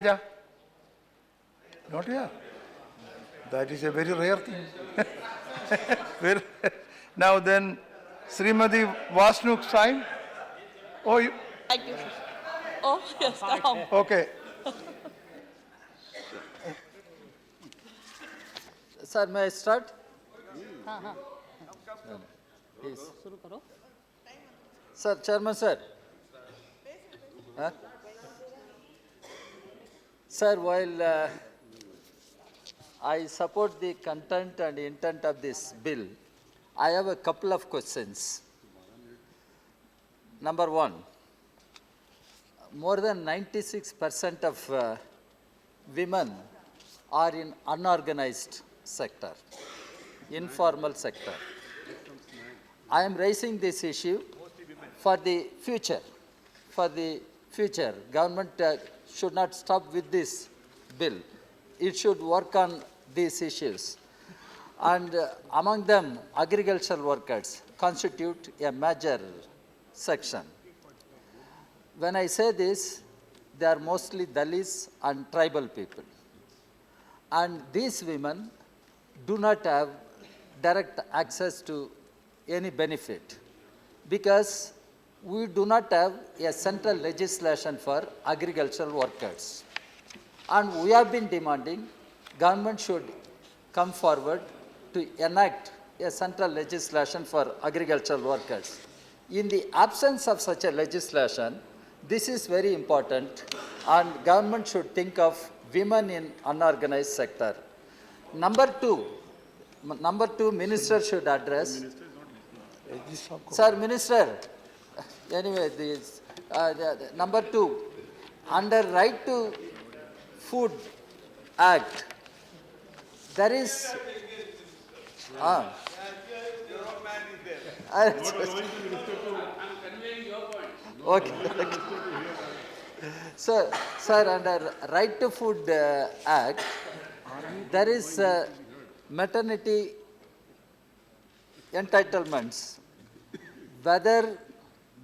Yeah. Not here. That is a very rare thing. Very now then, Srimati Vasnuk sign. Oh, you, Thank you. Oh, yes, come. okay. Sir, may I start? Please. शुरू करो. Sir, Chairman, sir. Huh? Sir, while I support the content and intent of this bill, I have a couple of questions. Number one, more than 96% of women are in unorganized sector, informal sector. I am raising this issue for the future. For the future, government should not stop with this bill. It should work on these issues. And among them, agricultural workers constitute a major section. When I say this, they are mostly Dalits and tribal people. And these women do not have direct access to any benefit because we do not have a central legislation for agricultural workers. And we have been demanding government should come forward to enact a central legislation for agricultural workers. In the absence of such a legislation, this is very important and government should think of women in unorganized sector. Number two, minister should address. Sir, minister, anyway, this, number two, under Right to Food Act, there is. Okay. Sir, under Right to Food Act, there is maternity entitlements. Whether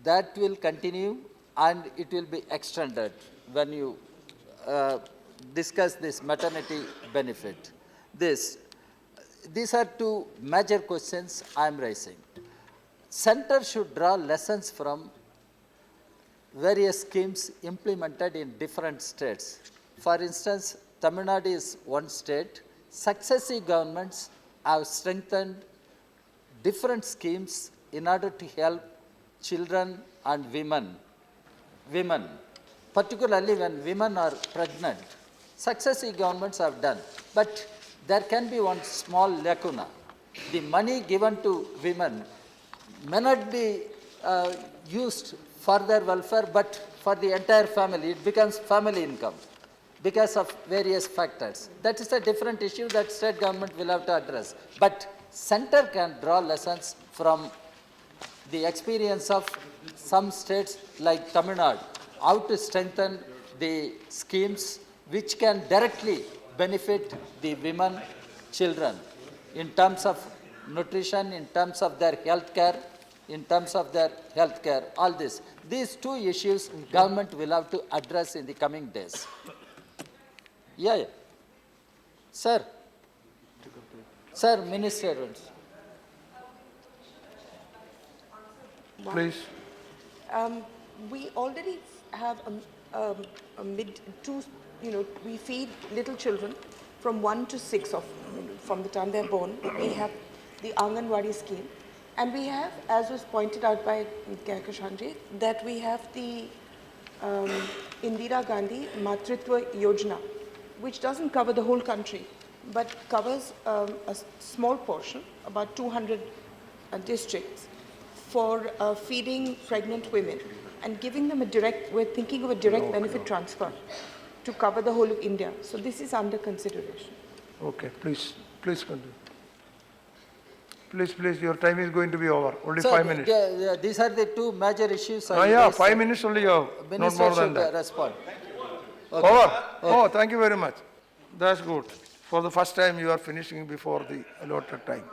that will continue and it will be extended when you discuss this maternity benefit. These are two major questions I am raising. Center should draw lessons from various schemes implemented in different states. For instance, Tamil Nadu is one state. Successive governments have strengthened different schemes in order to help children and women, particularly when women are pregnant. Successive governments have done, but there can be one small lacuna. The money given to women may not be used for their welfare, but for the entire family. It becomes family income because of various factors. That is a different issue that state government will have to address. But center can draw lessons from the experience of some states like Tamil Nadu, how to strengthen the schemes which can directly benefit the women, children, in terms of nutrition, in terms of their health care, all this. These two issues government will have to address in the coming days. Yeah. Sir, Minister. Please. We already have we feed little children from 1 to 6 from the time they're born. We have the Anganwadi scheme. And we have, as was pointed out by Kashanji, that we have the Indira Gandhi Matritwa Yojana, which doesn't cover the whole country, but covers a small portion, about 200 districts, for feeding pregnant women and giving them we're thinking of a direct benefit transfer to cover the whole of India. So this is under consideration. Okay, please continue. Please, your time is going to be over. Only Sir, 5 minutes. These are the two major issues. 5 minutes only you have, not more than that. Respond. Okay. Over. Okay. Oh, thank you very much. That's good. For the first time, you are finishing before the allotted time.